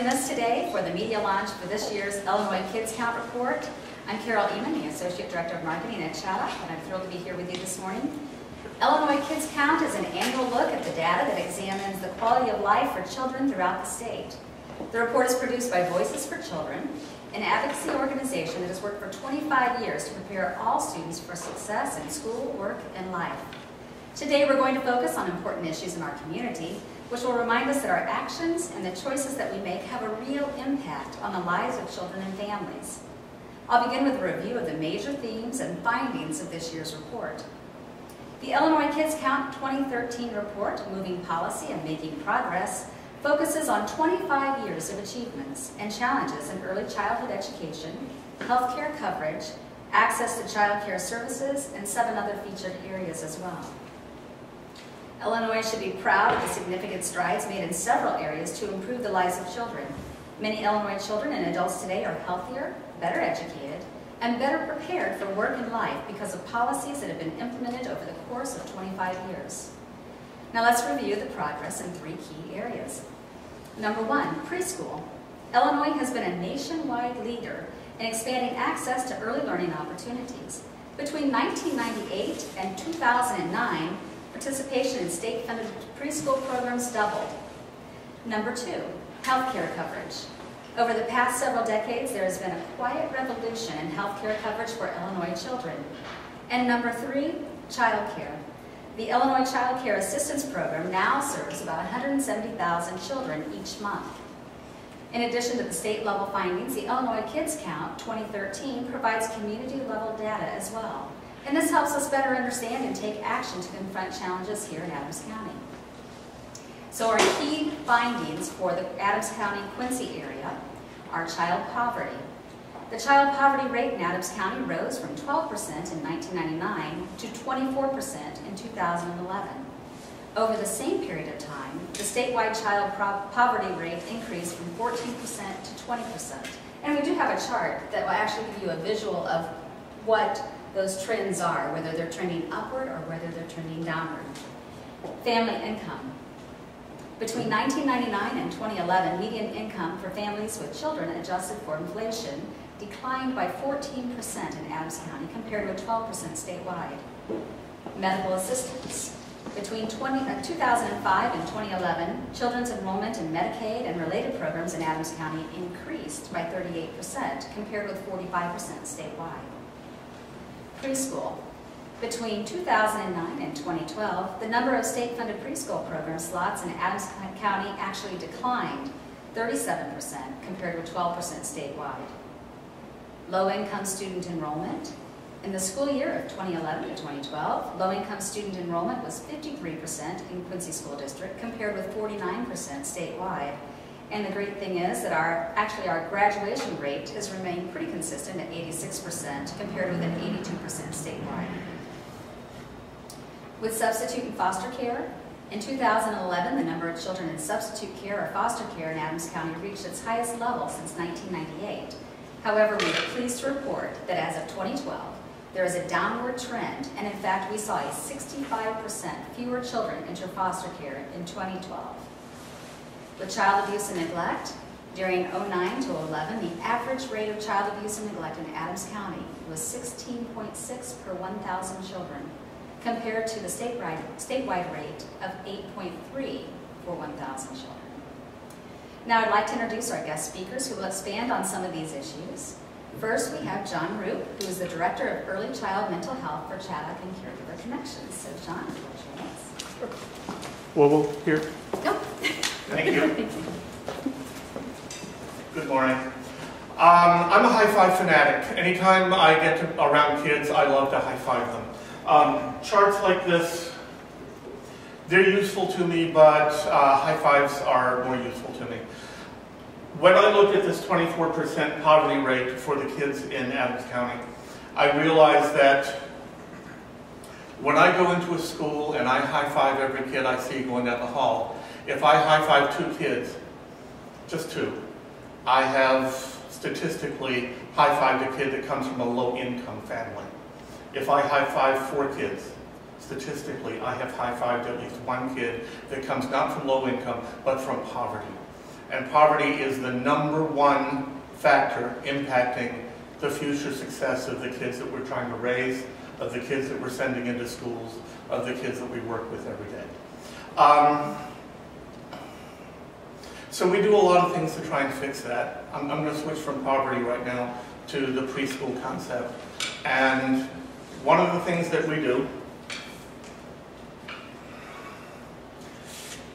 joining us today for the media launch for this year's Illinois Kids Count Report. I'm Karol Ehmen, the Associate Director of Marketing at Chaddock, and I'm thrilled to be here with you this morning. Illinois Kids Count is an annual look at the data that examines the quality of life for children throughout the state. The report is produced by Voices for Children, an advocacy organization that has worked for 25 years to prepare all students for success in school, work, and life. Today we're going to focus on important issues in our community, which will remind us that our actions and the choices that we make have a real impact on the lives of children and families. I'll begin with a review of the major themes and findings of this year's report. The Illinois Kids Count 2013 report, Moving Policy and Making Progress, focuses on 25 years of achievements and challenges in early childhood education, health care coverage, access to child care services, and 7 other featured areas as well. Illinois should be proud of the significant strides made in several areas to improve the lives of children. Many Illinois children and adults today are healthier, better educated, and better prepared for work and life because of policies that have been implemented over the course of 25 years. Now let's review the progress in 3 key areas. Number 1, preschool. Illinois has been a nationwide leader in expanding access to early learning opportunities. Between 1998 and 2009, participation in state-funded preschool programs doubled. Number 2, healthcare coverage. Over the past several decades, there has been a quiet revolution in healthcare coverage for Illinois children. And number 3, child care. The Illinois Child Care Assistance Program now serves about 170,000 children each month. In addition to the state-level findings, the Illinois Kids Count 2013 provides community-level data as well. And this helps us better understand and take action to confront challenges here in Adams County. So our key findings for the Adams County-Quincy area are child poverty. The child poverty rate in Adams County rose from 12% in 1999 to 24% in 2011. Over the same period of time, the statewide child poverty rate increased from 14% to 20%. And we do have a chart that will actually give you a visual of what those trends are, whether they're trending upward or whether they're trending downward. Family income. Between 1999 and 2011, median income for families with children adjusted for inflation declined by 14% in Adams County compared with 12% statewide. Medical assistance. Between 2005 and 2011, children's enrollment in Medicaid and related programs in Adams County increased by 38% compared with 45% statewide. Preschool. Between 2009 and 2012, the number of state-funded preschool program slots in Adams County actually declined 37% compared with 12% statewide. Low-income student enrollment. In the school year of 2011 to 2012, low-income student enrollment was 53% in Quincy School District compared with 49% statewide. And the great thing is that our graduation rate has remained pretty consistent at 86% compared with an 82% statewide. With substitute and foster care, in 2011, the number of children in substitute care or foster care in Adams County reached its highest level since 1998. However, we are pleased to report that as of 2012, there is a downward trend, and in fact, we saw a 65% fewer children enter foster care in 2012. With child abuse and neglect, during 2009 to 2011, the average rate of child abuse and neglect in Adams County was 16.6 per 1,000 children, compared to the statewide rate of 8.3 for 1,000 children. Now I'd like to introduce our guest speakers who will expand on some of these issues. First, we have John Roope, who is the Director of Early Child Mental Health for Chaddock and Caregiver Connections. So John, what's your name? Well, here. Nope. Thank you. Good morning. I'm a high-five fanatic. Anytime I get around kids, I love to high-five them. Charts like this, they're useful to me, but high-fives are more useful to me. When I looked at this 24% poverty rate for the kids in Adams County, I realized that when I go into a school and I high-five every kid I see going down the hall, if I high-five 2 kids, just 2, I have statistically high-fived a kid that comes from a low-income family. If I high-five 4 kids, statistically I have high-fived at least 1 kid that comes not from low income, but from poverty. And poverty is the #1 factor impacting the future success of the kids that we're trying to raise, of the kids that we're sending into schools, of the kids that we work with every day. So we do a lot of things to try and fix that. I'm going to switch from poverty right now to the preschool concept. And one of the things that we do,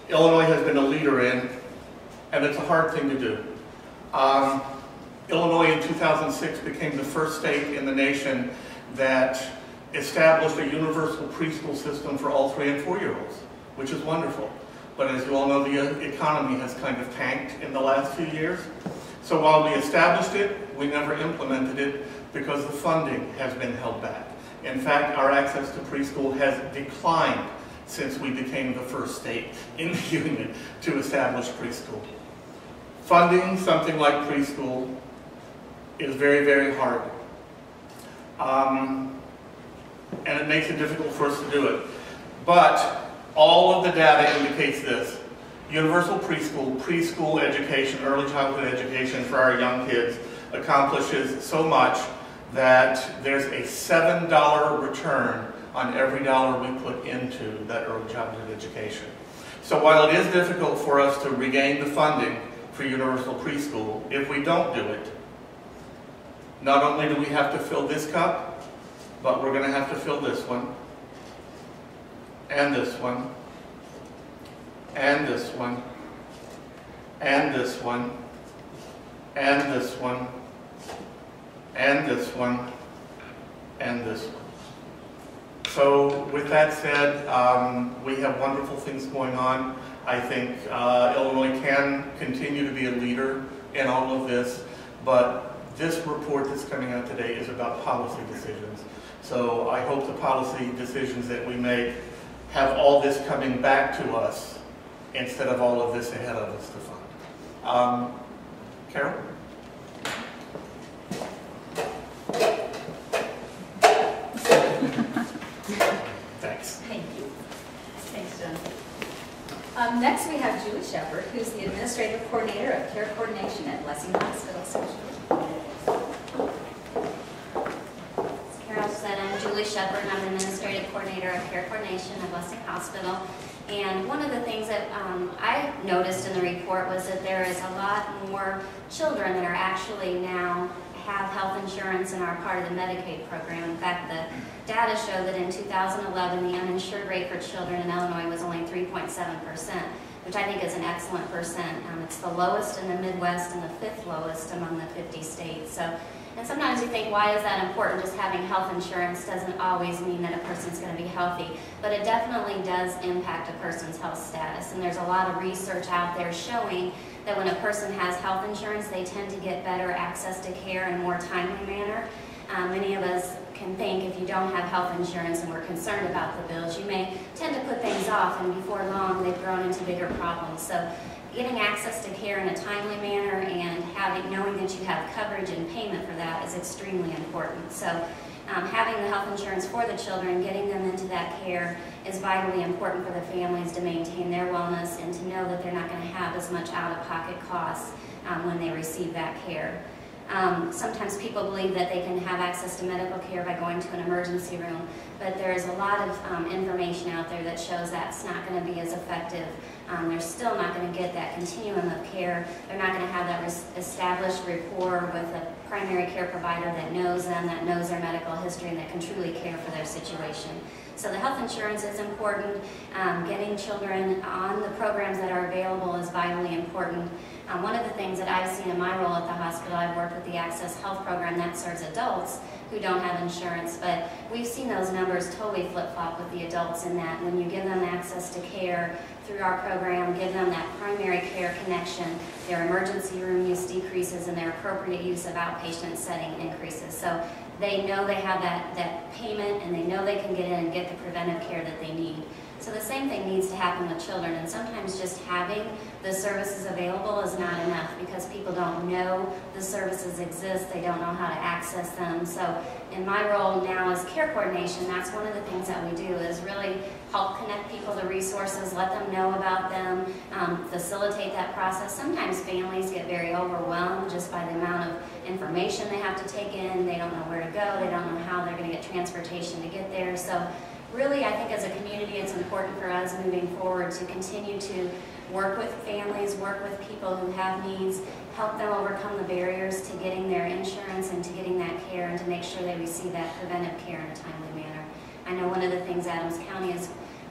Illinois has been a leader in, and it's a hard thing to do. Illinois in 2006 became the first state in the nation that established a universal preschool system for all 3- and 4-year-olds, which is wonderful. But as you all know, the economy has kind of tanked in the last few years. So while we established it, we never implemented it because the funding has been held back. In fact, our access to preschool has declined since we became the first state in the union to establish preschool. Funding something like preschool is very, very hard. And it makes it difficult for us to do it. But all of the data indicates this. Universal preschool education, early childhood education for our young kids accomplishes so much that there's a $7 return on every dollar we put into that early childhood education. So while it is difficult for us to regain the funding for universal preschool, if we don't do it, not only do we have to fill this cup, but we're going to have to fill this one, and this one, and this one, and this one, and this one, and this one, and this one. So with that said, we have wonderful things going on. I think Illinois can continue to be a leader in all of this, but this report that's coming out today is about policy decisions. So I hope the policy decisions that we make have all this coming back to us instead of all of this ahead of us to fund. Carol? Thanks. Thank you. Thanks, John. Next we have Julie Shepard, who's the Administrative Coordinator of Care Coordination at Blessing Hospital. As Carol said, I'm Julie Shepard, and I'm the Administrative Coordinator of Care Coordination at Blessing Hospital. And one of the things that I noticed in the report was that there is a lot more children that are actually now have health insurance and are part of the Medicaid program. In fact, the data show that in 2011, the uninsured rate for children in Illinois was only 3.7%, which I think is an excellent percent. It's the lowest in the Midwest and the 5th lowest among the 50 states. And sometimes you think, why is that important? Just having health insurance doesn't always mean that a person's going to be healthy, but it definitely does impact a person's health status. And there's a lot of research out there showing that when a person has health insurance, they tend to get better access to care in a more timely manner. Many of us can think if you don't have health insurance and we're concerned about the bills, you may tend to put things off, and before long they've grown into bigger problems. So getting access to care in a timely manner and knowing that you have coverage and payment for that is extremely important. So having the health insurance for the children, getting them into that care is vitally important for the families to maintain their wellness and to know that they're not going to have as much out-of-pocket costs when they receive that care. Sometimes people believe that they can have access to medical care by going to an emergency room, but there's a lot of information out there that shows that's not going to be as effective. They're still not going to get that continuum of care. They're not going to have that established rapport with a primary care provider that knows them, that knows their medical history, and that can truly care for their situation. So the health insurance is important. Getting children on the programs that are available is vitally important. One of the things that I've seen in my role at the hospital, I've worked with the Access Health program that serves adults who don't have insurance, but we've seen those numbers totally flip-flop with the adults in that when you give them access to care through our program, give them that primary care connection, their emergency room use decreases and their appropriate use of outpatient setting increases. So they know they have that payment, and they know they can get in and get the preventive care that they need. So the same thing needs to happen with children, and sometimes just having the services available is not enough because people people don't know the services exist, they don't know how to access them. So in my role now as care coordination, that's one of the things that we do, is really help connect people to resources, let them know about them, facilitate that process. Sometimes families get very overwhelmed just by the amount of information they have to take in. They don't know where to go, they don't know how they're going to get transportation to get there. So really, I think as a community, it's important for us moving forward to continue to work with families, work with people who have needs, help them overcome the barriers to getting their insurance and to getting that care, and to make sure they receive that preventive care in a timely manner. I know one of the things Adams County has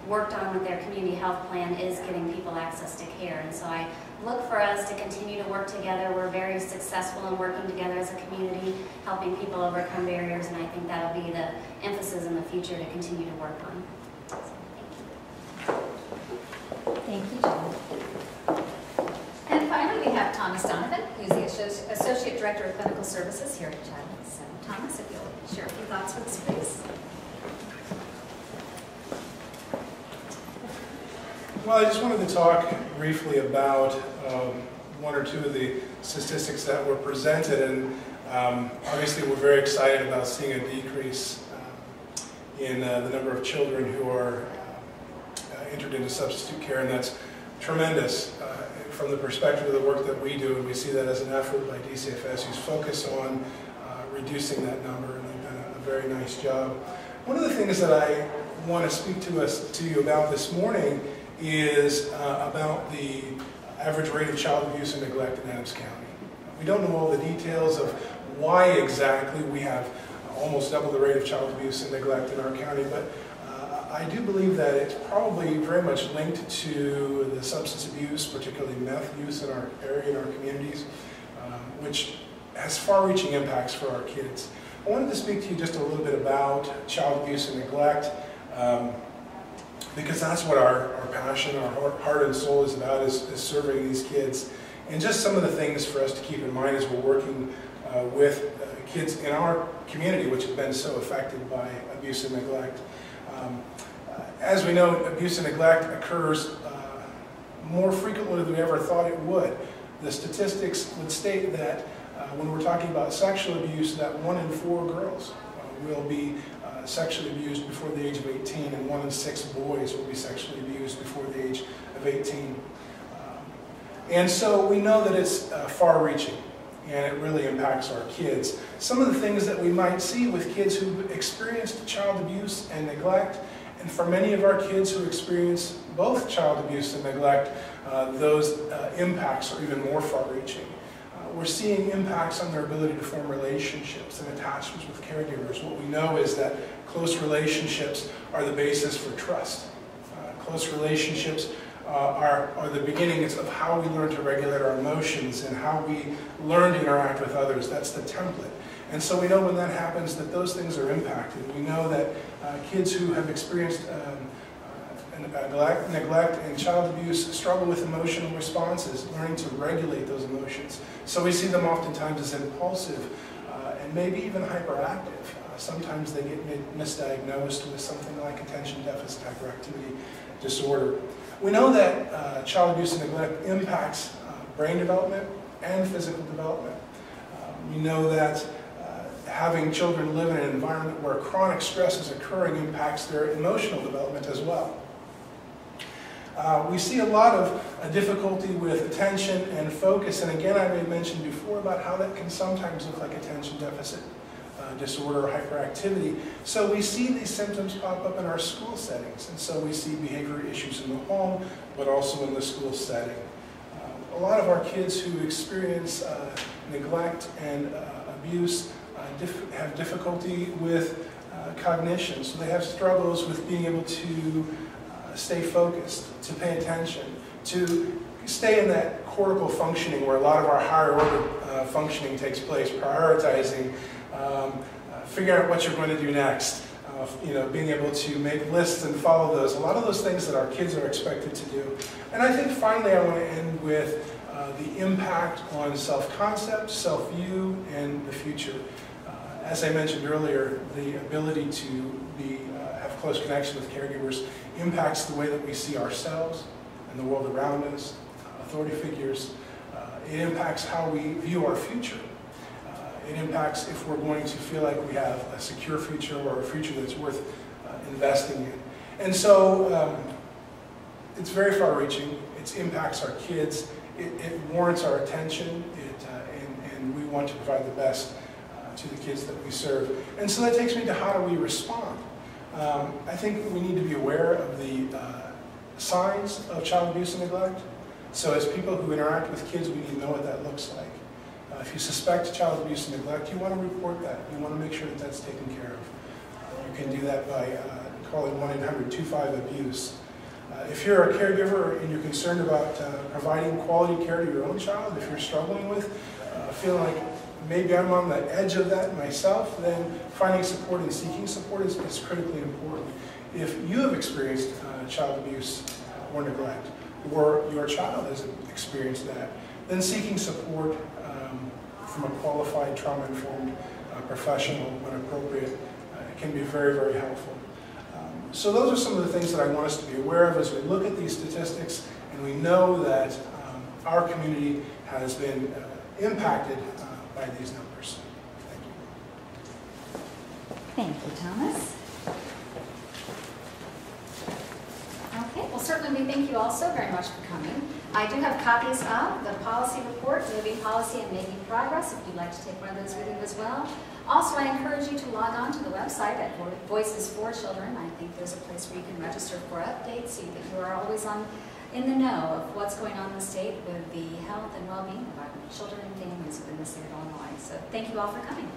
worked on with their community health plan is getting people access to care, and so I look for us to continue to work together. We're very successful in working together as a community, helping people overcome barriers, and I think that'll be the emphasis in the future to continue to work on. So, Thank you, Jen. And finally, we have Thomas Donovan, who's the Associate Director of Clinical Services here at Chaddock. So, Thomas, if you'll share a few thoughts with us, please. Well, I just wanted to talk briefly about one or two of the statistics that were presented, and obviously we're very excited about seeing a decrease in the number of children who are entered into substitute care, and that's tremendous from the perspective of the work that we do, and we see that as an effort by DCFS, who's focused on reducing that number, and they've done a very nice job. One of the things that I want to speak to you about this morning is about the average rate of child abuse and neglect in Adams County. We don't know all the details of why exactly we have almost double the rate of child abuse and neglect in our county, but I do believe that it's probably very much linked to the substance abuse, particularly meth use in our area, in our communities, which has far-reaching impacts for our kids. I wanted to speak to you just a little bit about child abuse and neglect, because that's what our passion, our heart and soul is about, is serving these kids. And just some of the things for us to keep in mind as we're working with kids in our community, which have been so affected by abuse and neglect. As we know, abuse and neglect occurs more frequently than we ever thought it would. The statistics would state that when we're talking about sexual abuse, that 1 in 4 girls will be sexually abused before the age of 18, and 1 in 6 boys will be sexually abused before the age of 18. And so we know that it's far-reaching, and it really impacts our kids. Some of the things that we might see with kids who've experienced child abuse and neglect, and for many of our kids who experience both child abuse and neglect, those impacts are even more far-reaching. We're seeing impacts on their ability to form relationships and attachments with caregivers. What we know is that close relationships are the basis for trust. Close relationships are the beginnings of how we learn to regulate our emotions and how we learn to interact with others. That's the template. And so we know when that happens that those things are impacted. We know that kids who have experienced neglect and child abuse struggle with emotional responses, learning to regulate those emotions. So we see them oftentimes as impulsive and maybe even hyperactive. Sometimes they get misdiagnosed with something like attention deficit hyperactivity disorder. We know that child abuse and neglect impacts brain development and physical development. We know that having children live in an environment where chronic stress is occurring impacts their emotional development as well. We see a lot of difficulty with attention and focus, and again, I may mention before about how that can sometimes look like attention deficit disorder or hyperactivity. So we see these symptoms pop up in our school settings, and so we see behavior issues in the home, but also in the school setting. A lot of our kids who experience neglect and abuse have difficulty with cognition, so they have struggles with being able to stay focused, to pay attention, to stay in that cortical functioning where a lot of our higher order functioning takes place, prioritizing, figuring out what you're going to do next, being able to make lists and follow those. A lot of those things that our kids are expected to do. And I think finally I want to end with the impact on self-concept, self-view, and the future. As I mentioned earlier, the ability to have close connection with caregivers impacts the way that we see ourselves and the world around us, authority figures. It impacts how we view our future. It impacts if we're going to feel like we have a secure future or a future that's worth investing in. And so it's very far-reaching. It impacts our kids. It warrants our attention, and we want to provide the best to the kids that we serve. And so that takes me to how do we respond? I think we need to be aware of the signs of child abuse and neglect. So as people who interact with kids, we need to know what that looks like. If you suspect child abuse and neglect, you want to report that. You want to make sure that that's taken care of. You can do that by calling 1-800-25-ABUSE. If you're a caregiver and you're concerned about providing quality care to your own child, if you're struggling with, feeling like maybe I'm on the edge of that myself, then finding support and seeking support is critically important. If you have experienced child abuse or neglect, or your child has experienced that, then seeking support from a qualified trauma-informed professional when appropriate can be very, very helpful. So those are some of the things that I want us to be aware of as we look at these statistics, and we know that our community has been impacted by these numbers. Thank you. Thank you, Thomas. Okay, well certainly we thank you also very much for coming. I do have copies of the policy report, moving policy and making progress, if you'd like to take one of those with you as well. Also, I encourage you to log on to the website at Voices for Children. I think there's a place where you can register for updates so that you are always in the know of what's going on in the state with the health and well-being of our children and families within the state of Illinois. So thank you all for coming.